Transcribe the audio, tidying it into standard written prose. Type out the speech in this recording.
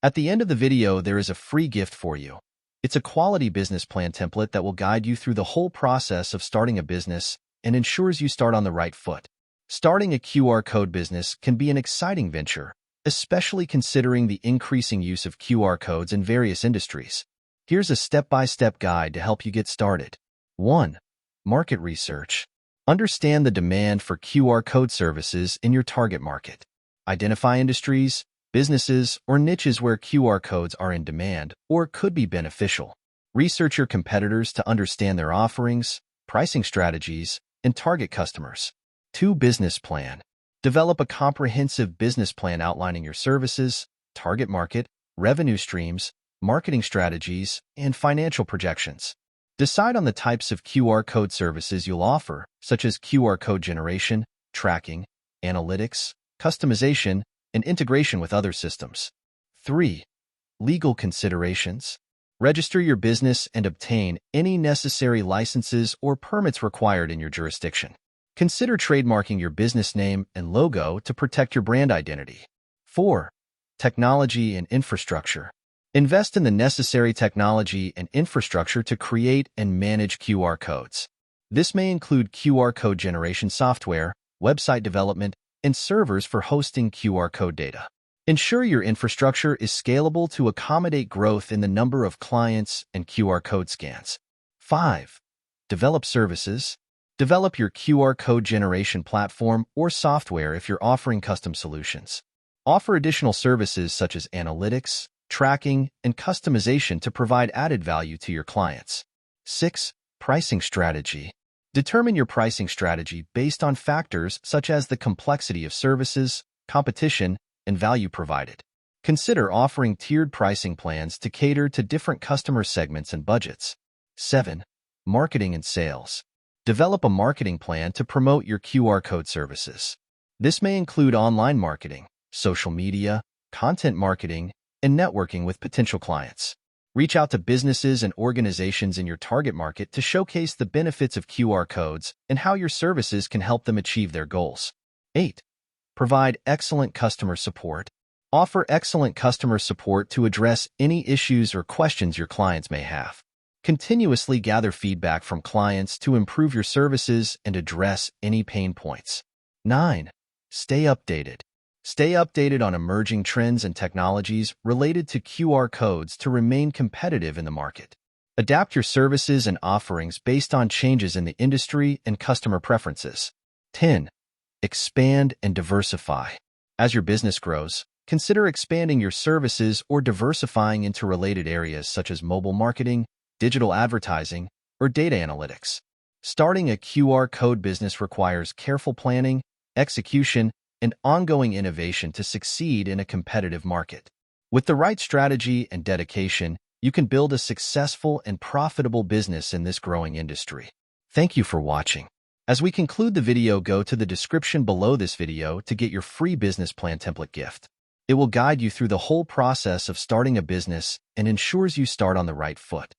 At the end of the video, there is a free gift for you. It's a quality business plan template that will guide you through the whole process of starting a business and ensures you start on the right foot. Starting a QR code business can be an exciting venture, especially considering the increasing use of QR codes in various industries. Here's a step-by-step guide to help you get started. 1. Market research. Understand the demand for QR code services in your target market. Identify industries, businesses, or niches where QR codes are in demand or could be beneficial. Research your competitors to understand their offerings, pricing strategies, and target customers. 2. Business plan. Develop a comprehensive business plan outlining your services, target market, revenue streams, marketing strategies, and financial projections. Decide on the types of QR code services you'll offer, such as QR code generation, tracking, analytics, customization, and integration with other systems. 3. Legal considerations. Register your business and obtain any necessary licenses or permits required in your jurisdiction. Consider trademarking your business name and logo to protect your brand identity. 4. Technology and infrastructure. Invest in the necessary technology and infrastructure to create and manage QR codes. This may include QR code generation software, website development, and servers for hosting QR code data. Ensure your infrastructure is scalable to accommodate growth in the number of clients and QR code scans. 5. Develop services. Develop your QR code generation platform or software if you're offering custom solutions. Offer additional services such as analytics, tracking, and customization to provide added value to your clients. 6. Pricing strategy. Determine your pricing strategy based on factors such as the complexity of services, competition, and value provided. Consider offering tiered pricing plans to cater to different customer segments and budgets. 7. Marketing and sales. Develop a marketing plan to promote your QR code services. This may include online marketing, social media, content marketing, and networking with potential clients. Reach out to businesses and organizations in your target market to showcase the benefits of QR codes and how your services can help them achieve their goals. 8. Provide excellent customer support. Offer excellent customer support to address any issues or questions your clients may have. Continuously gather feedback from clients to improve your services and address any pain points. 9. Stay updated. Stay updated on emerging trends and technologies related to QR codes to remain competitive in the market. Adapt your services and offerings based on changes in the industry and customer preferences. 10. Expand and diversify. As your business grows, consider expanding your services or diversifying into related areas such as mobile marketing, digital advertising, or data analytics. Starting a QR code business requires careful planning, execution, and ongoing innovation to succeed in a competitive market. With the right strategy and dedication, you can build a successful and profitable business in this growing industry. Thank you for watching. As we conclude the video, go to the description below this video to get your free business plan template gift. It will guide you through the whole process of starting a business and ensures you start on the right foot.